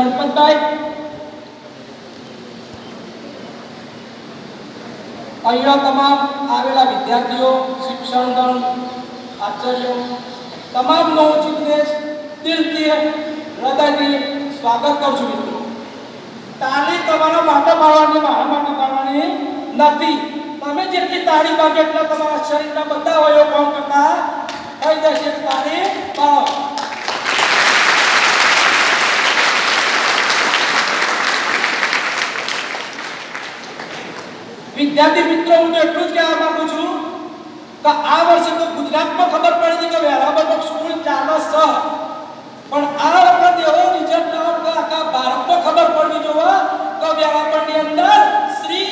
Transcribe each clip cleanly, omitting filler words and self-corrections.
ગણપતભાઈ, અહીંયા તમામ આવેલા વિદ્યાર્થીઓ, શિક્ષણગણ, આચાર્યો તમામનો જિગ્નેશ દિલથી હૃદયથી સ્વાગત કરું છું. મિત્રો, તાળી તમારા માટે પાડવાની, મારા માટે પાડવાની નથી. તમે જેટલી તાળી પાડો એટલા તમારા શરીરના બધા અવયવો કામ કરતા થઈ જશે. તાળી પાડો. વિદ્યાર્થી મિત્રો, હું એટલું જ કહેવા માંગુ છું કે આ વર્ષે તો ગુજરાતમાં ખબર પડી કે વેરાવળ સ્કૂલ ચાલે છે, પણ આ વખત એવો રિઝલ્ટ આવ્યો કે આખા ભારતમાં ખબર પડવી જોઈએ કે વેરાવળની અંદર શ્રી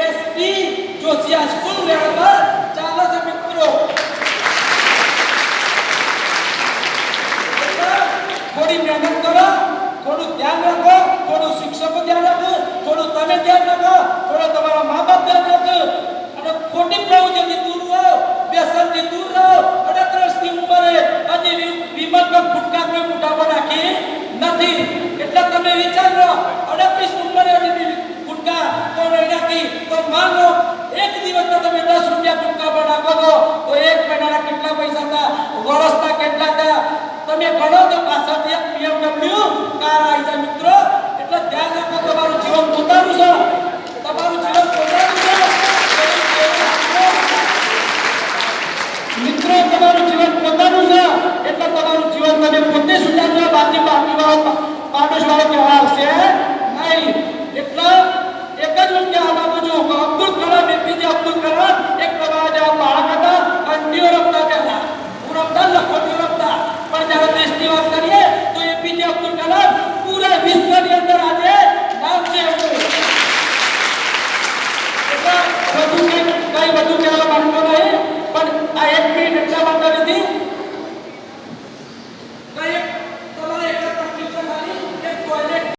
એસપી જોશી સ્કૂલ વેરાવળ ચાલે છે. મિત્રો, થોડી મહેનત કરો, થોડું ધ્યાન રાખો, થોડું શિક્ષકો ધ્યાન રાખો, થોડું તમે ધ્યાન રાખો, થોડું તમારા મા બાપ ધ્યાન રાખો, અને ખોટી પ્રવૃત્તિથી દૂર રહો, વ્યસનથી દૂર રહો. 18 વર્ષની ઉંમરે હજી વિમલમાં ગુટકા કોઈ મોઢામાં નાખી નથી, એટલે તમે વિચારો 38 ઉંમરે હજી ગુટકા તો નહીં નાખી તો માન લો એક દિવસના તમે 10 રૂપિયા ગુટકા પર નાખો તો 1 મહિનાના કેટલા પૈસા હતા, વર્ષના કેટલા હતા તમે ગણો તો પાછળથી એક BMW કાર આવી જાય. મિત્રો, એટલે ધ્યાન રાખો, તમારું જીવન પોતાનું છે, તમારું જીવન પોતાનું છે. મિત્રો, તમારું જીવન પોતાનું છે, એટલે તમારું જીવન તમે પોતે સુધારજો, બાકી પાડોશવાળો કહેવા આવશે નહીં. એટલે એક જ હું કહેવા માંગુ છું કે અબ્દુલ કલામ, એપીજે અબ્દુલ કલામ એક તમારા જેવા બાળક હતા, અંડીઓ રમતા પહેલા હું રમતા, લખોટીઓ રમતા, પણ જ્યારે દેશની વાત કરીએ તો એપીજે અબ્દુલ કલામ પૂરા વિશ્વની અંદર આજે નામ છે. એટલે બધું